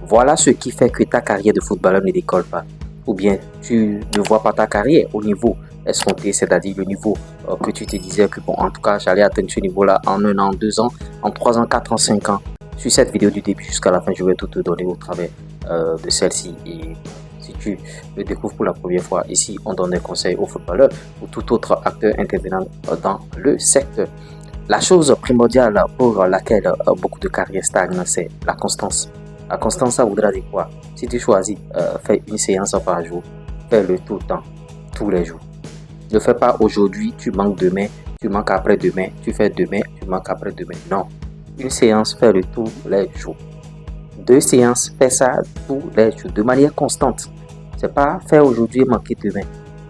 Voilà ce qui fait que ta carrière de footballeur ne décolle pas. Ou bien tu ne vois pas ta carrière au niveau escompté, c'est-à-dire le niveau que tu te disais que, bon, en tout cas, j'allais atteindre ce niveau-là en 1 an, 2 ans, en 3 ans, 4 ans, 5 ans. Sur cette vidéo du début jusqu'à la fin, je vais tout te donner au travers de celle-ci. Et si tu le découvres pour la première fois, ici, on donne des conseils aux footballeurs ou tout autre acteur intervenant dans le secteur. La chose primordiale pour laquelle beaucoup de carrières stagnent, c'est la constance. La constance, ça voudra dire quoi? Si tu choisis faire une séance par jour, fais-le tout le temps, tous les jours. Ne fais pas aujourd'hui, tu manques demain, tu manques après-demain, tu fais demain, tu manques après-demain. Non. Une séance, fais-le tous les jours. 2 séances, fais ça tous les jours, de manière constante. C'est pas faire aujourd'hui et manquer demain.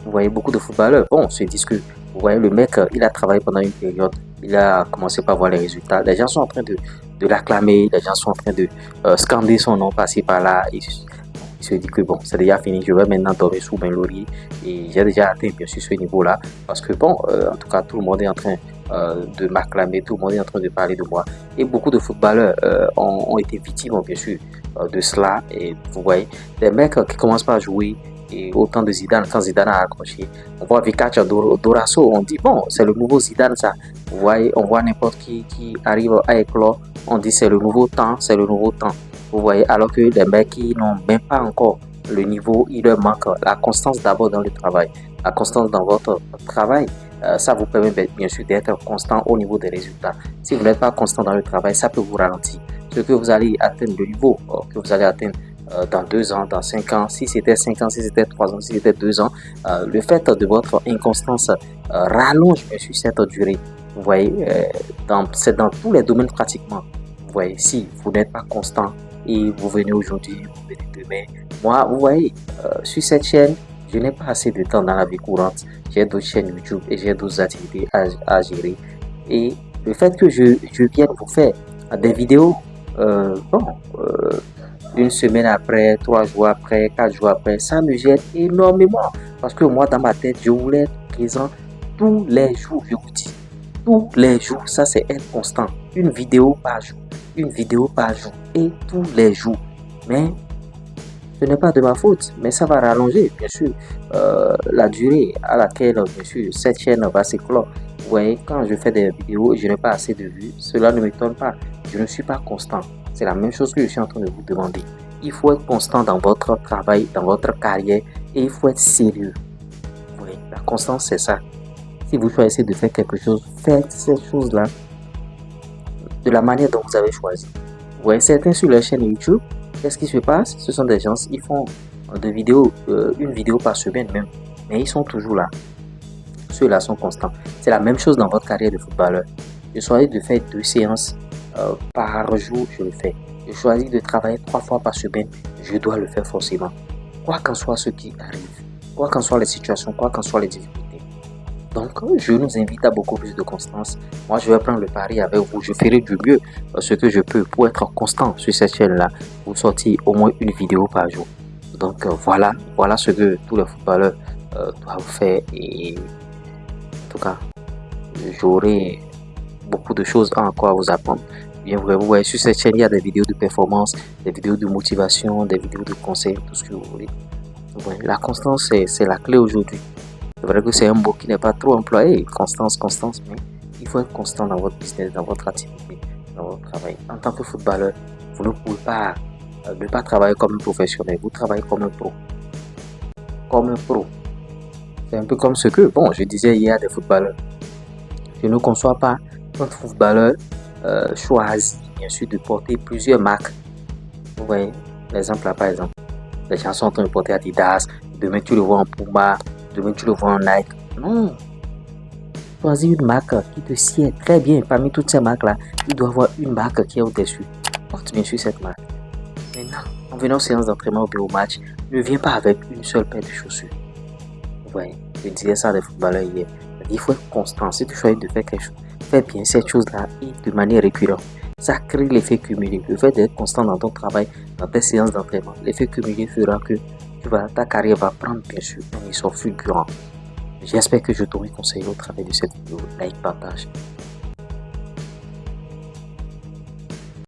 Vous voyez beaucoup de footballeurs, bon, se disent que, vous voyez, le mec, il a travaillé pendant une période, il a commencé par voir les résultats. Les gens sont en train de l'acclamer, les gens sont en train de scander son nom passer par là. Il se dit que bon, c'est déjà fini, je vais maintenant dormir sous mes lauriers et j'ai déjà atteint bien sûr ce niveau-là. Parce que bon, en tout cas, tout le monde est en train de m'acclamer, tout le monde est en train de parler de moi. Et beaucoup de footballeurs ont été victimes, bien sûr, de cela. Et vous voyez, des mecs qui commencent par jouer. Et autant de Zidane, quand Zidane a accroché, on voit Vikac Dorasso, on dit bon, c'est le nouveau Zidane ça. Vous voyez, on voit n'importe qui arrive à éclore, on dit c'est le nouveau temps, c'est le nouveau temps. Vous voyez, alors que les mecs qui n'ont même pas encore le niveau, il leur manque la constance d'abord dans le travail. La constance dans votre travail, ça vous permet bien sûr d'être constant au niveau des résultats. Si vous n'êtes pas constant dans le travail, ça peut vous ralentir. Ce que vous allez atteindre, le niveau que vous allez atteindre dans 2 ans, dans 5 ans, si c'était 5 ans, si c'était 3 ans, si c'était 2 ans, le fait de votre inconstance rallonge bien sûr cette durée. Vous voyez, c'est dans tous les domaines pratiquement. Vous voyez, si vous n'êtes pas constant et vous venez aujourd'hui, vous venez demain, moi, vous voyez, sur cette chaîne, je n'ai pas assez de temps dans la vie courante. J'ai d'autres chaînes YouTube et j'ai d'autres activités à gérer. Et le fait que je vienne vous faire des vidéos, une semaine après, 3 jours après, 4 jours après, ça me gêne énormément. Parce que moi, dans ma tête, je voulais être présent tous les jours, je vous dis. Tous les jours, ça c'est être constant. Une vidéo par jour, une vidéo par jour et tous les jours. Mais ce n'est pas de ma faute, mais ça va rallonger, bien sûr, la durée à laquelle, bien sûr, cette chaîne va s'éclore. Vous voyez, quand je fais des vidéos et je n'ai pas assez de vues, cela ne m'étonne pas. Je ne suis pas constant. C'est la même chose que je suis en train de vous demander. Il faut être constant dans votre travail, dans votre carrière et il faut être sérieux. Vous voyez, la constance, c'est ça. Si vous choisissez de faire quelque chose, faites cette chose-là de la manière dont vous avez choisi. Vous voyez, certains sur leur chaîne YouTube, qu'est-ce qui se passe? Ce sont des gens, ils font des vidéos, une vidéo par semaine même, mais ils sont toujours là. Ceux-là sont constants. C'est la même chose dans votre carrière de footballeur. Je choisis de faire 2 séances par jour, je le fais. Je choisis de travailler 3 fois par semaine, je dois le faire forcément. Quoi qu'en soit ce qui arrive, quoi qu'en soient les situations, quoi qu'en soient les difficultés. Donc, je nous invite à beaucoup plus de constance. Moi, je vais prendre le pari avec vous. Je ferai du mieux ce que je peux pour être constant sur cette chaîne-là, pour sortir au moins une vidéo par jour. Donc, voilà ce que tous les footballeurs doivent faire. Et en tout cas, j'aurai beaucoup de choses encore à vous apprendre. Bien, vous voyez, sur cette chaîne, il y a des vidéos de performance, des vidéos de motivation, des vidéos de conseils, tout ce que vous voulez. Ouais, la constance, c'est la clé aujourd'hui. C'est vrai que c'est un mot qui n'est pas trop employé, constance, mais il faut être constant dans votre business, dans votre activité, dans votre travail. En tant que footballeur, vous ne pouvez pas ne pas travailler comme un professionnel, vous travaillez comme un pro. Comme un pro. C'est un peu comme ce que, bon, je disais hier des footballeurs. Je ne conçois pas qu'un footballeur choisit, bien sûr, de porter plusieurs marques. Vous voyez, l'exemple là, par exemple. Les gens sont en train de porter Adidas, demain tu le vois en Puma, demain tu le vois en Nike. Non. Choisis une marque qui te sied très bien. Parmi toutes ces marques-là, il doit y avoir une marque qui est au-dessus. Porte bien sûr cette marque. Maintenant, en venant aux séances d'entraînement ou au match, ne viens pas avec une seule paire de chaussures. Vous voyez, je disais ça des footballeurs hier. Il faut être constant. Si tu choisis de faire quelque chose, fais bien cette chose-là et de manière récurrente. Ça crée l'effet cumulé. Le fait d'être constant dans ton travail, dans tes séances d'entraînement, l'effet cumulé fera que ta carrière va prendre bien sûr un essor fulgurant. J'espère que je t'aurai conseillé au travers de cette vidéo. Like, partage.